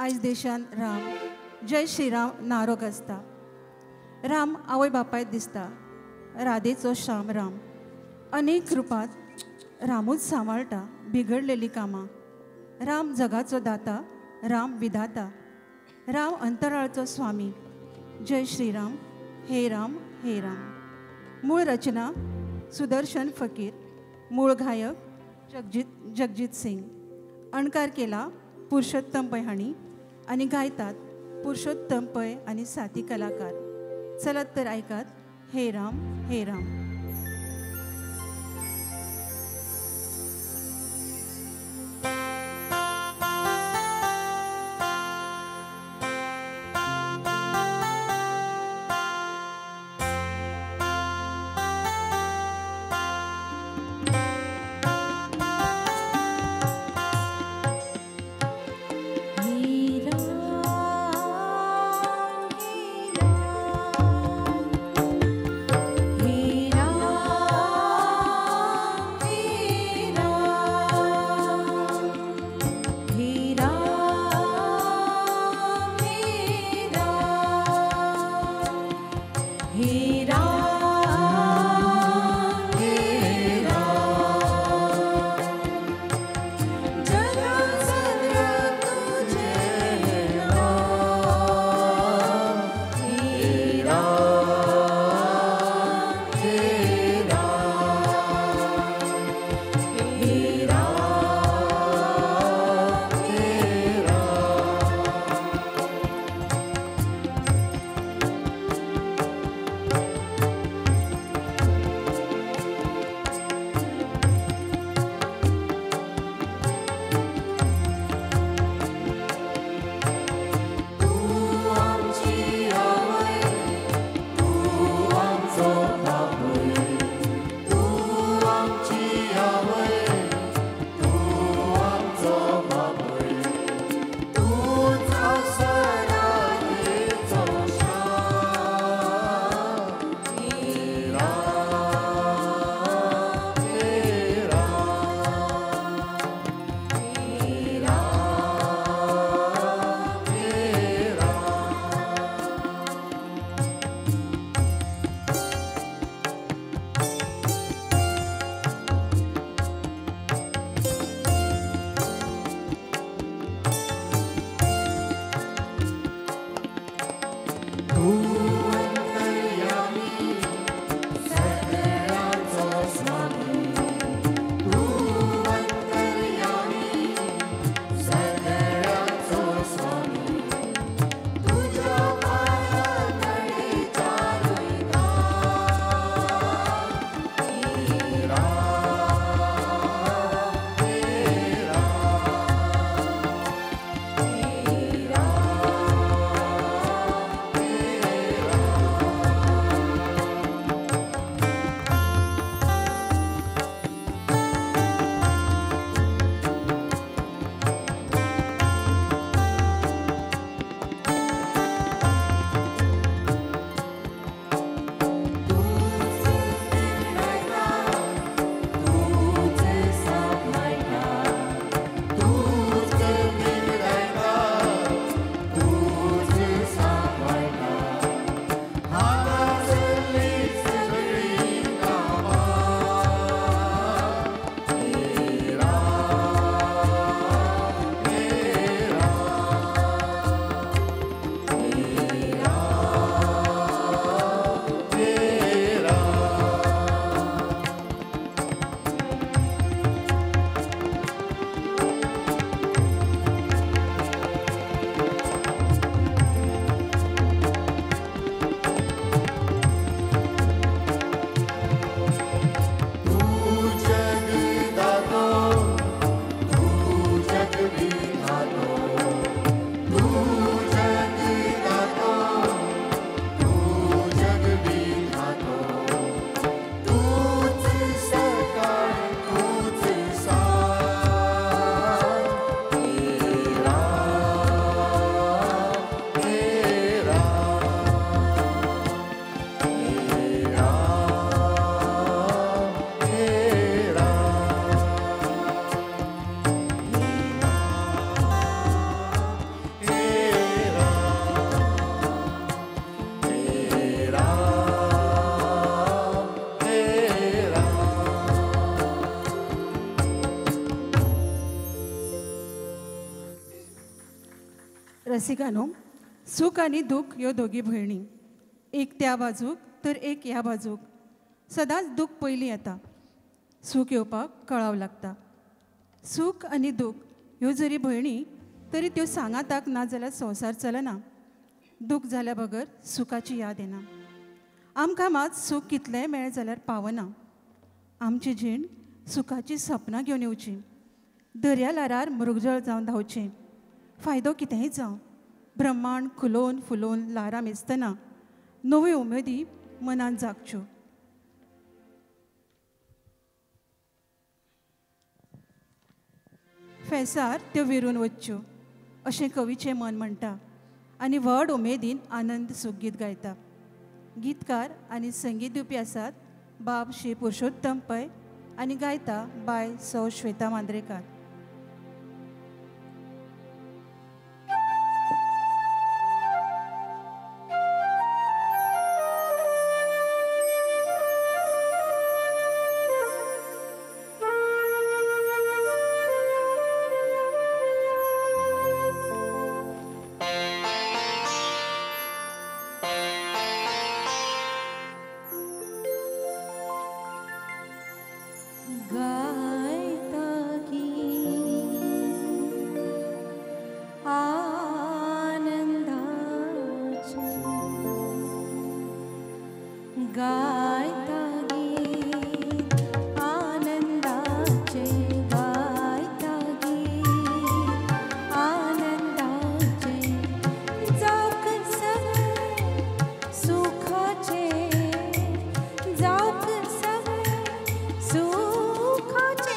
आयज देशान राम जय श्रीराम नारो गजता. राम आवय बापायत दिसता, राधेचो श्याम राम. अनेक रुपात रामूच सांबाळटा बिगडलेली कामां. राम जगाचो दाता, राम विधाता, राम अंतराळचो स्वामी. जय श्रीराम, हे राम हे राम. मूळ रचना सुदर्शन फकीर, मूळ गायक जगजीत सिंग. अणकार केला पुरुषोत्तम पै हांणी आनी गायतात पुरुषोत्तम पै आनी साथी कलाकार. चलत तर ऐकात हे राम हे राम. He रसिकानो, सूख आणि दुःख ह्यो दोगी भयणी. एक त्या बाजूक तर एक ह्या बाजूक. सदांच दूख पयलीं येता. सूख येवपाक कळाव लागता. सूख आनी दूख ह्यो जरी भयणी तरी त्यो सांगाताक ना जाल्यार संवसार चलना. दूख जाल्या बगर सुखाची याद येना. आमकां मात सूख कितलेंय मेळ जाल्यार पावना. आमची जीण सुखाची सपनां घेवन येवची. दर्या लारार मृगजळ जावन धांवचें. फायदो कितेंय जावं. ब्रह्मांड खुलोवन फुलोवन लारां मेजतना नव्यो उमेदी मनान जागच्यो. फेसार त्यो विरून वच्च्यो अशें कवीचें मन म्हणटा आनी व्हड उमेदीन आनंद सूख गीत गायता. गीतकार आनी संगीत दिवपी आसात बाब श्री पुरुषोत्तम पै आनी गायता बाय सौ श्वेता मांद्रेकार. सुखाचे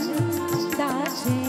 आनंदाचे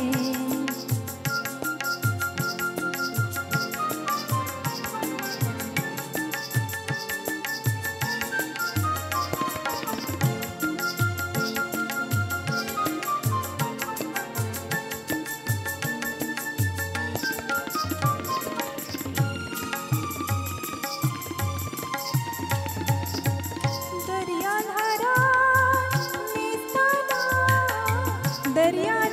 दर्या